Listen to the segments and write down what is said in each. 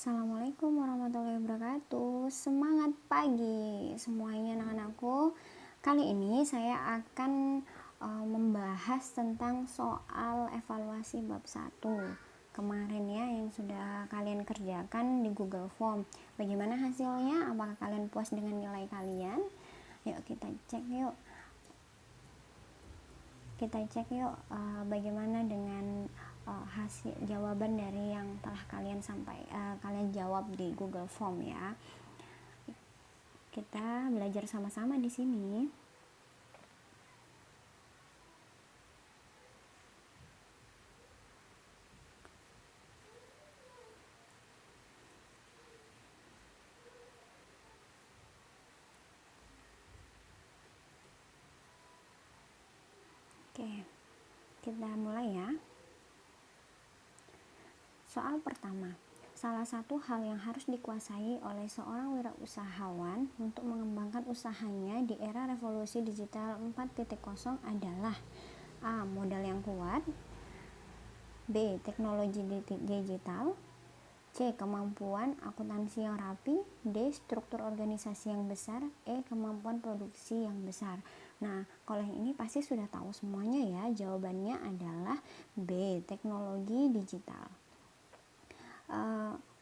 Assalamualaikum warahmatullahi wabarakatuh. Semangat pagi semuanya anak-anakku. Kali ini saya akan membahas tentang soal evaluasi bab 1 kemarin ya, yang sudah kalian kerjakan di Google Form. Bagaimana hasilnya? Apakah kalian puas dengan nilai kalian? Yuk kita cek yuk. Bagaimana dengan hasil jawaban dari yang telah kalian jawab di Google Form ya. Kita belajar sama-sama di sini. Oke, kita mulai ya. Soal pertama, salah satu hal yang harus dikuasai oleh seorang wirausahawan untuk mengembangkan usahanya di era revolusi digital 4.0 adalah A. Modal yang kuat, B. Teknologi digital, C. Kemampuan akuntansi yang rapi, D. Struktur organisasi yang besar, E. Kemampuan produksi yang besar. Nah, kalau yang ini pasti sudah tahu semuanya ya. Jawabannya adalah B. Teknologi digital.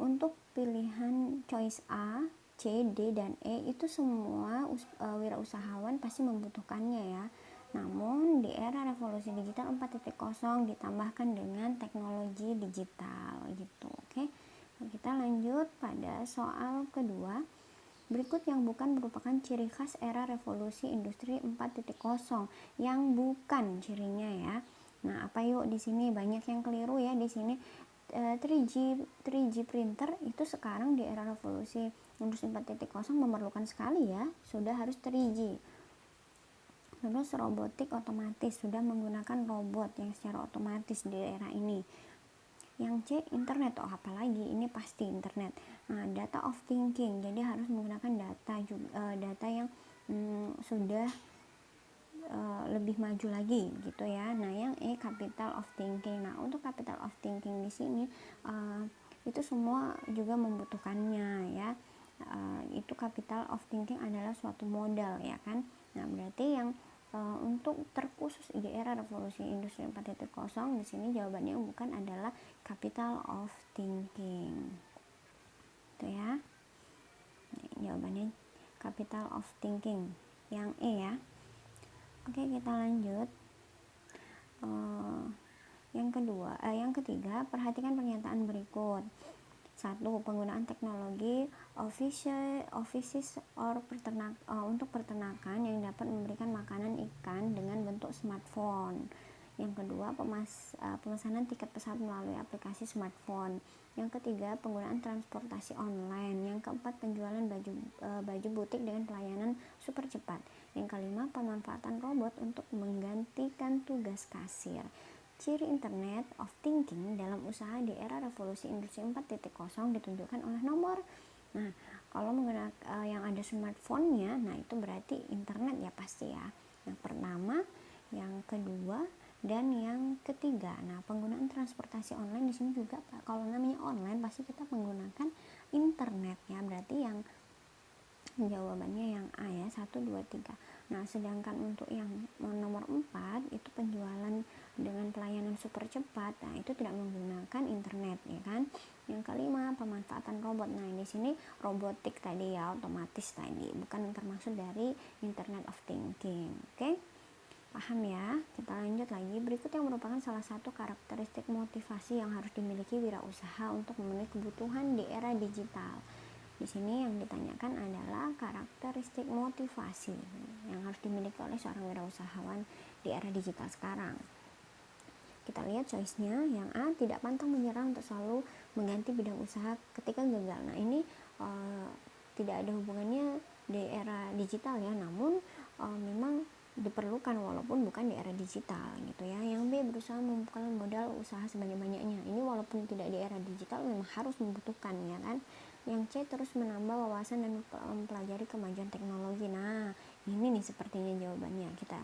Untuk pilihan choice A, C, D, dan E itu semua wirausahawan pasti membutuhkannya ya. Namun di era revolusi digital 4.0 ditambahkan dengan teknologi digital gitu. Oke. Kita lanjut pada soal kedua. Berikut yang bukan merupakan ciri khas era revolusi industri 4.0 yang bukan cirinya ya. Nah, apa yuk di sini banyak yang keliru ya di sini. 3G printer itu sekarang di era revolusi industri 4.0 memerlukan sekali ya, sudah harus 3G. Terus robotik otomatis, sudah menggunakan robot yang secara otomatis di era ini. Yang C, internet. Oh, apalagi ini pasti internet. Nah, data of thinking, jadi harus menggunakan data yang sudah lebih maju lagi gitu ya. Nah, yang E, capital of thinking. Nah, untuk capital of thinking di sini itu semua juga membutuhkannya ya. Itu capital of thinking adalah suatu modal ya kan. Nah, berarti yang untuk terkhusus di era revolusi industri 4.0 di sini jawabannya bukan adalah capital of thinking. Itu ya. Jawabannya capital of thinking yang E ya. Oke, kita lanjut. Yang ketiga, perhatikan pernyataan berikut. 1. Penggunaan teknologi offices untuk peternakan yang dapat memberikan makanan ikan dengan bentuk smartphone. Yang kedua, pemesanan tiket pesawat melalui aplikasi smartphone. Yang ketiga, penggunaan transportasi online. Yang keempat, penjualan baju butik dengan pelayanan super cepat. Yang kelima, pemanfaatan robot untuk menggantikan tugas kasir. Ciri Internet of Thinking dalam usaha di era revolusi industri 4.0 ditunjukkan oleh nomor. Nah, kalau menggunakan yang ada smartphone-nya, nah itu berarti internet ya pasti ya. Yang pertama, yang kedua, dan yang ketiga. Nah, penggunaan transportasi online di sini juga kalau namanya online pasti kita menggunakan internet ya. Berarti yang jawabannya yang A ya, 1, 2, 3. Nah, sedangkan untuk yang nomor 4 itu penjualan dengan pelayanan super cepat. Nah, itu tidak menggunakan internet ya kan. Yang kelima, pemanfaatan robot. Nah, di sini robotik tadi ya, otomatis tadi, bukan termasuk dari Internet of Thinking. Oke? Paham ya? Kita lanjut lagi. Berikut yang merupakan salah satu karakteristik motivasi yang harus dimiliki wirausaha untuk memenuhi kebutuhan di era digital. Di sini yang ditanyakan adalah karakteristik motivasi yang harus dimiliki oleh seorang wirausahawan di era digital sekarang. Kita lihat choice-nya. Yang A, tidak pantang menyerah untuk selalu mengganti bidang usaha ketika gagal. Nah, ini tidak ada hubungannya di era digital ya, namun memang diperlukan walaupun bukan di era digital gitu ya. Yang B, berusaha mengumpulkan modal usaha sebanyak-banyaknya. Ini walaupun tidak di era digital memang harus membutuhkan ya kan. Yang C, terus menambah wawasan dan mempelajari kemajuan teknologi. Nah, ini nih sepertinya jawabannya. Kita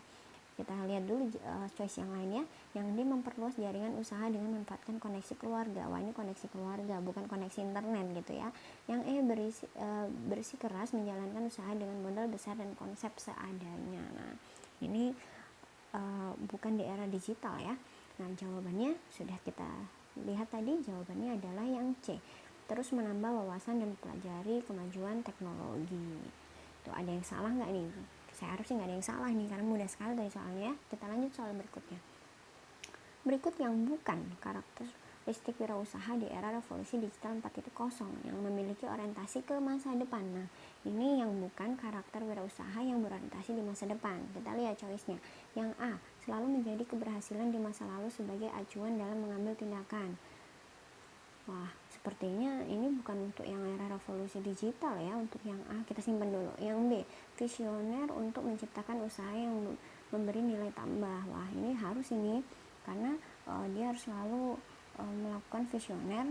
Kita lihat dulu choice yang lainnya. Yang D, memperluas jaringan usaha dengan memanfaatkan koneksi keluarga. Wah, ini koneksi keluarga, bukan koneksi internet gitu ya. Yang E, bersikeras menjalankan usaha dengan modal besar dan konsep seadanya. Nah, ini bukan di era digital ya. Nah, jawabannya sudah kita lihat tadi, jawabannya adalah yang C. Terus menambah wawasan dan pelajari kemajuan teknologi. Tuh, ada yang salah nggak nih? Saya harap sih nggak ada yang salah nih, karena mudah sekali dari soalnya. Kita lanjut soal berikutnya. Berikut yang bukan karakteristik wirausaha di era revolusi digital 4.0 yang memiliki orientasi ke masa depan. Nah, ini yang bukan karakter wirausaha yang berorientasi di masa depan. Kita lihat choice-nya. Yang A, selalu menjadi keberhasilan di masa lalu sebagai acuan dalam mengambil tindakan. Wah, sepertinya ini bukan untuk yang era revolusi digital ya. Untuk yang A kita simpan dulu. Yang B, visioner untuk menciptakan usaha yang memberi nilai tambah. Wah, ini harus ini karena dia harus selalu melakukan visioner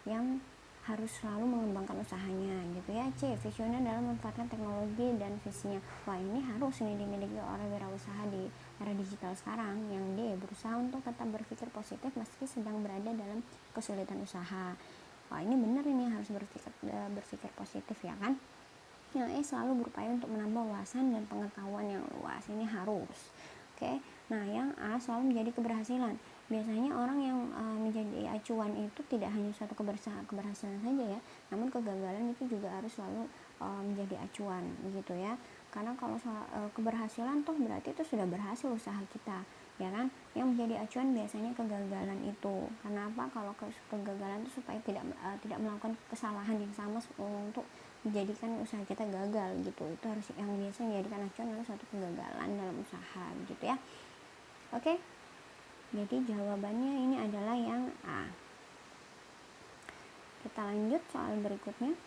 yang harus selalu mengembangkan usahanya gitu ya. C, visioner dalam memanfaatkan teknologi dan visinya. Wah, ini harus ini dimiliki oleh wirausaha di era digital sekarang. Yang D, berusaha untuk tetap berpikir positif meski sedang berada dalam kesulitan usaha. Wah, ini benar, ini harus berpikir positif ya kan. Yang E, selalu berupaya untuk menambah wawasan dan pengetahuan yang luas. Ini harus. Oke. Nah, yang A, selalu menjadi keberhasilan. Biasanya orang yang menjadi acuan itu tidak hanya suatu keberhasilan saja ya, namun kegagalan itu juga harus selalu menjadi acuan gitu ya. Karena kalau keberhasilan toh berarti itu sudah berhasil usaha kita, ya kan. Yang menjadi acuan biasanya kegagalan itu. Karena apa? Kalau kegagalan itu supaya tidak melakukan kesalahan yang sama untuk menjadikan usaha kita gagal gitu. Itu harus yang biasa menjadikan acuan adalah suatu kegagalan dalam usaha gitu ya. Oke. Jadi jawabannya ini adalah yang A. Kita lanjut soal berikutnya.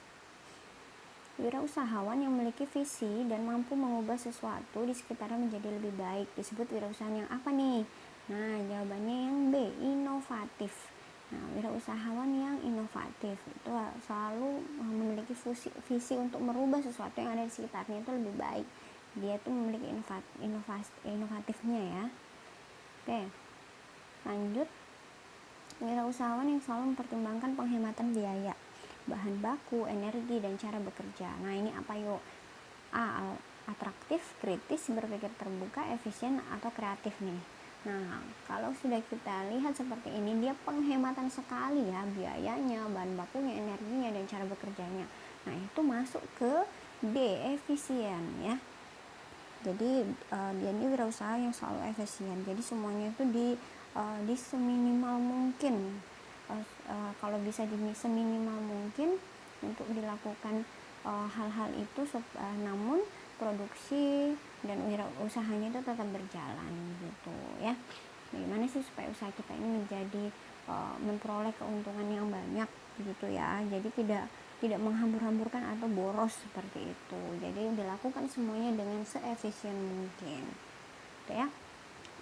Wirausahawan yang memiliki visi dan mampu mengubah sesuatu di sekitarnya menjadi lebih baik disebut wirausahawan yang apa nih? Nah, jawabannya yang B, inovatif. Nah, wirausahawan yang inovatif itu selalu memiliki visi untuk merubah sesuatu yang ada di sekitarnya itu lebih baik. Dia tuh memiliki inovatifnya ya. Oke. Lanjut, wirausahawan yang selalu mempertimbangkan penghematan biaya, bahan baku, energi, dan cara bekerja. Nah, ini apa yuk? A, atraktif, kritis, berpikir terbuka, efisien, atau kreatif nih. Nah, kalau sudah kita lihat seperti ini, dia penghematan sekali ya, biayanya, bahan bakunya, energinya, dan cara bekerjanya. Nah, itu masuk ke D, efisien ya. Jadi dia ini wirausaha yang selalu efisien. Jadi semuanya itu di seminimal mungkin, kalau bisa seminimal mungkin untuk dilakukan hal-hal itu, namun produksi dan usahanya itu tetap berjalan gitu ya. Bagaimana sih supaya usaha kita ini menjadi memperoleh keuntungan yang banyak gitu ya. Jadi tidak menghambur-hamburkan atau boros seperti itu. Jadi dilakukan semuanya dengan seefisien mungkin gitu ya.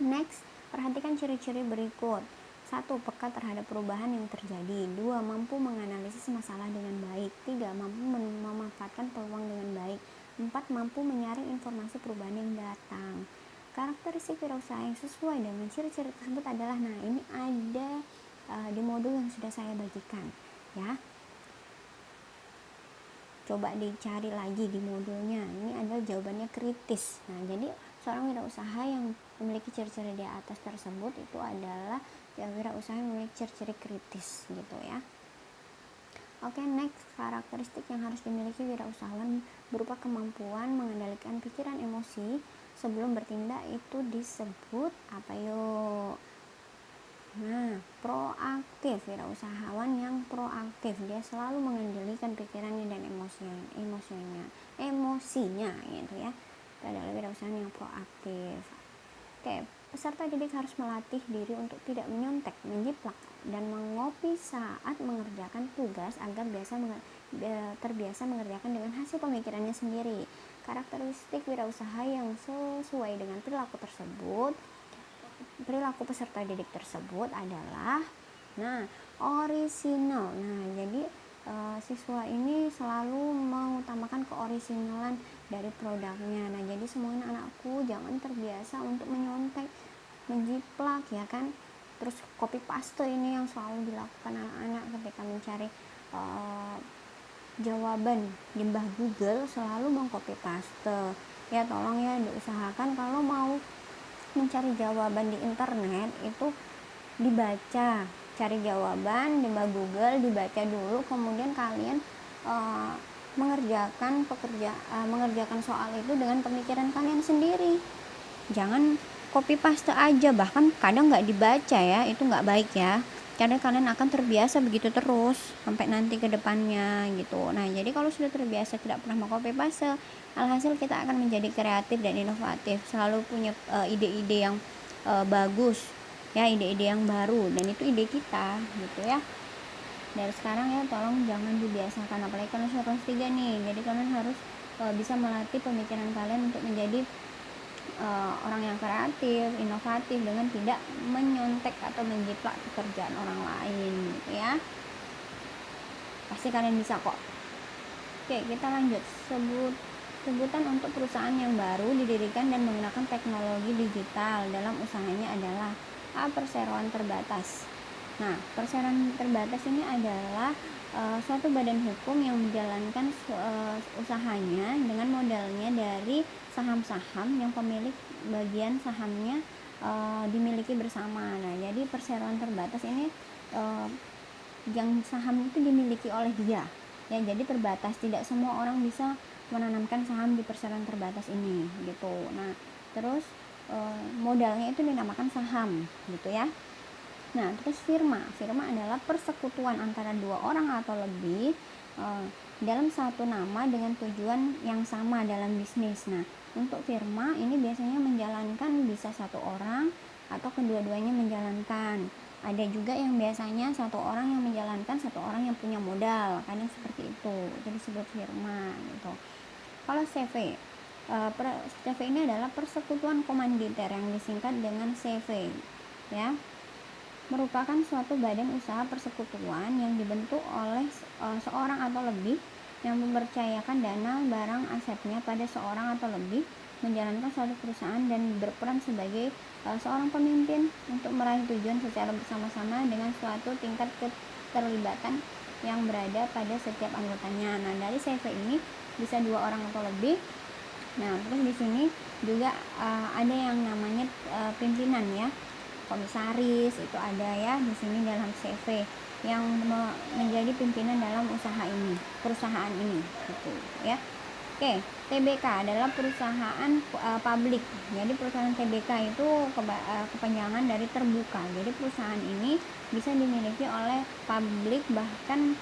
Next, perhatikan ciri-ciri berikut. 1. Peka terhadap perubahan yang terjadi. 2. Mampu menganalisis masalah dengan baik. 3. Mampu memanfaatkan peluang dengan baik. 4. Mampu menyaring informasi perubahan yang datang. Karakteristik wirausaha yang sesuai dengan ciri-ciri tersebut adalah, nah ini ada di modul yang sudah saya bagikan ya. Coba dicari lagi di modulnya. Ini adalah jawabannya kritis. Nah, jadi seorang wirausaha yang memiliki ciri-ciri di atas tersebut itu adalah wirausaha yang memiliki ciri-ciri kritis gitu ya. Oke, next, karakteristik yang harus dimiliki wirausahawan berupa kemampuan mengendalikan pikiran emosi sebelum bertindak itu disebut apa yuk? Nah, proaktif. Wirausahawan yang proaktif, dia selalu mengendalikan pikirannya dan emosinya gitu ya. Itu adalah wirausahawan yang proaktif. Oke, peserta didik harus melatih diri untuk tidak menyontek, menjiplak, dan mengopi saat mengerjakan tugas agar terbiasa mengerjakan dengan hasil pemikirannya sendiri. Karakteristik wirausaha yang sesuai dengan perilaku peserta didik tersebut adalah orisinal. Nah, jadi siswa ini selalu mengutamakan keorisinalan dari produknya. Nah, jadi semua anakku jangan terbiasa untuk menyontek, menjiplak ya kan. Terus copy paste ini yang selalu dilakukan anak-anak ketika mencari jawaban di mbah Google, selalu mengcopy paste. Ya tolong ya diusahakan kalau mau mencari jawaban di internet itu dibaca, cari jawaban di mbah Google, dibaca dulu, kemudian kalian mengerjakan soal itu dengan pemikiran kalian sendiri. Jangan copy paste aja, bahkan kadang nggak dibaca ya, itu nggak baik ya, karena kalian akan terbiasa begitu terus sampai nanti ke depannya gitu. Nah, jadi kalau sudah terbiasa tidak pernah mau copy paste, alhasil kita akan menjadi kreatif dan inovatif, selalu punya ide-ide yang bagus ya, ide-ide yang baru, dan itu ide kita gitu ya. Dari sekarang ya tolong jangan dibiasakan, apalagi kalian sudah kelas 3 nih, jadi kalian harus bisa melatih pemikiran kalian untuk menjadi orang yang kreatif, inovatif dengan tidak menyontek atau menjiplak pekerjaan orang lain gitu ya. Pasti kalian bisa kok. Oke, kita lanjut. Sebutan untuk perusahaan yang baru didirikan dan menggunakan teknologi digital dalam usahanya adalah perseroan terbatas. Nah, perseroan terbatas ini adalah suatu badan hukum yang menjalankan usahanya dengan modalnya dari saham-saham yang pemilik bagian sahamnya dimiliki bersama. Nah, jadi perseroan terbatas ini yang saham itu dimiliki oleh dia. Ya, jadi terbatas, tidak semua orang bisa menanamkan saham di perseroan terbatas ini gitu. Nah, terus modalnya itu dinamakan saham gitu ya. Nah, terus firma adalah persekutuan antara dua orang atau lebih dalam satu nama dengan tujuan yang sama dalam bisnis. Nah, untuk firma ini biasanya menjalankan bisa satu orang atau kedua-duanya menjalankan. Ada juga yang biasanya satu orang yang menjalankan, satu orang yang punya modal, kadang seperti itu. Jadi disebut firma gitu. Kalau CV, CV ini adalah persekutuan komanditer yang disingkat dengan CV ya, merupakan suatu badan usaha persekutuan yang dibentuk oleh seorang atau lebih yang mempercayakan dana, barang, asetnya pada seorang atau lebih, menjalankan suatu perusahaan dan berperan sebagai seorang pemimpin untuk meraih tujuan secara bersama-sama dengan suatu tingkat keterlibatan yang berada pada setiap anggotanya. Nah, dari CV ini bisa dua orang atau lebih. Nah, terus di sini juga ada yang namanya pimpinan ya, komisaris itu ada ya di sini dalam CV yang menjadi pimpinan dalam perusahaan ini gitu ya. Oke, TBK adalah perusahaan publik. Jadi perusahaan TBK itu kepanjangan dari terbuka. Jadi perusahaan ini bisa dimiliki oleh publik, bahkan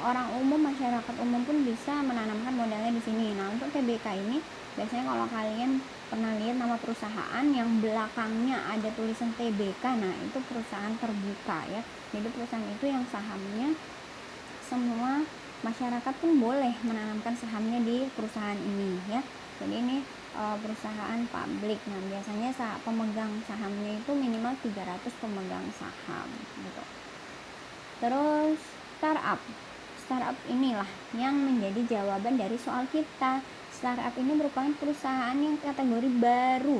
orang umum, masyarakat umum pun bisa menanamkan modalnya di sini. Nah, untuk TBK ini biasanya kalau kalian pernah lihat nama perusahaan yang belakangnya ada tulisan TBK, nah itu perusahaan terbuka ya. Jadi perusahaan itu yang sahamnya semua masyarakat pun boleh menanamkan sahamnya di perusahaan ini ya. Jadi ini perusahaan publik. Nah, biasanya pemegang sahamnya itu minimal 300 pemegang saham gitu. Terus startup inilah yang menjadi jawaban dari soal kita. Startup ini merupakan perusahaan yang kategori baru,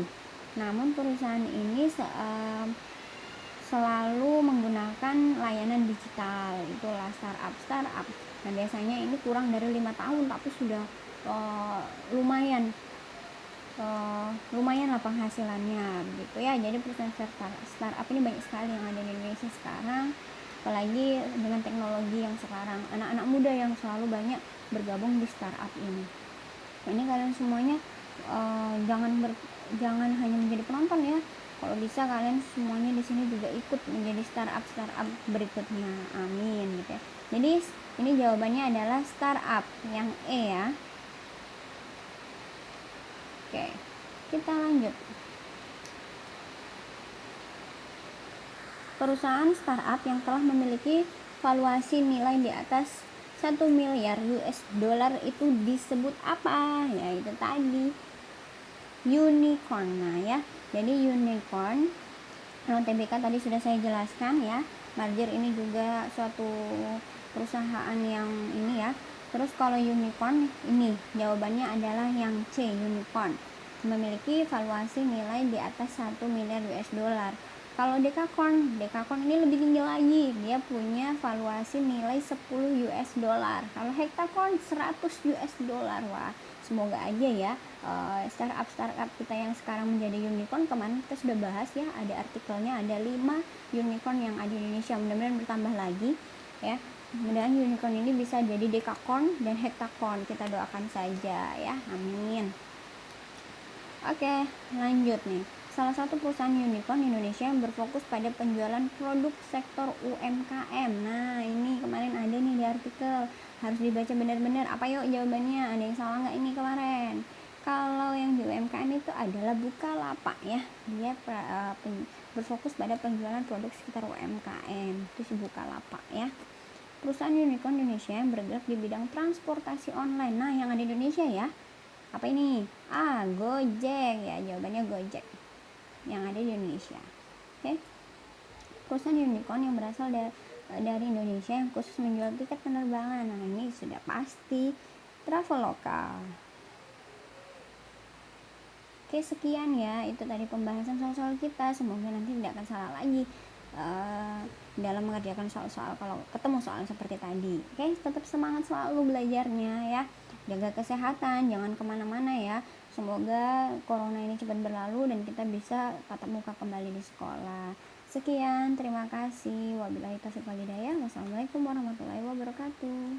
namun perusahaan ini selalu menggunakan layanan digital, itulah startup. Nah, biasanya ini kurang dari 5 tahun tapi sudah lumayan lah penghasilannya gitu ya. Jadi perusahaan startup ini banyak sekali yang ada di Indonesia sekarang, apalagi dengan teknologi yang sekarang, anak-anak muda yang selalu banyak bergabung di startup ini. Ini kalian semuanya jangan hanya menjadi penonton ya. Kalau bisa kalian semuanya di sini juga ikut menjadi startup berikutnya. Amin gitu ya. Jadi ini jawabannya adalah startup yang E ya. Oke, kita lanjut. Perusahaan startup yang telah memiliki valuasi nilai di atas 1 miliar US dollar itu disebut apa? Ya itu tadi, unicorn. Nah ya, jadi unicorn, kalau TBK tadi sudah saya jelaskan ya. Merger ini juga suatu perusahaan yang ini ya. Terus kalau unicorn, ini jawabannya adalah yang C, unicorn, memiliki valuasi nilai di atas 1 miliar US dollar. Kalau dekakorn ini lebih tinggi lagi, dia punya valuasi nilai 10 US dollar. Kalau hektakorn 100 US dollar. Wah, semoga aja ya startup kita yang sekarang menjadi unicorn. Kemarin kita sudah bahas ya, ada artikelnya, ada 5 unicorn yang ada di Indonesia, mudah-mudahan bertambah lagi ya. Mudah-mudahan unicorn ini bisa jadi dekakorn dan hektakorn, kita doakan saja ya, amin. Oke, lanjut nih. Salah satu perusahaan unicorn di Indonesia yang berfokus pada penjualan produk sektor UMKM. Nah, ini kemarin ada nih di artikel, harus dibaca benar-benar. Apa yuk jawabannya? Ada yang salah nggak ini kemarin? Kalau yang di UMKM itu adalah Bukalapak ya. Dia berfokus pada penjualan produk sekitar UMKM. Itu si Bukalapak ya. Perusahaan unicorn Indonesia yang bergerak di bidang transportasi online. Nah, yang ada di Indonesia ya. Apa ini? Gojek ya, jawabannya Gojek yang ada di Indonesia. Oke. Perusahaan unicorn yang berasal dari Indonesia yang khusus menjual tiket penerbangan. Nah, ini sudah pasti Traveloka. Oke, sekian ya, itu tadi pembahasan soal-soal kita. Semoga nanti tidak akan salah lagi dalam mengerjakan soal-soal kalau ketemu soal seperti tadi. Oke, tetap semangat selalu belajarnya ya, jaga kesehatan, jangan kemana-mana ya. Semoga corona ini cepat berlalu dan kita bisa tatap muka kembali di sekolah. Sekian, terima kasih. Wabillahi taufiq wal hidayah. Wassalamualaikum warahmatullahi wabarakatuh.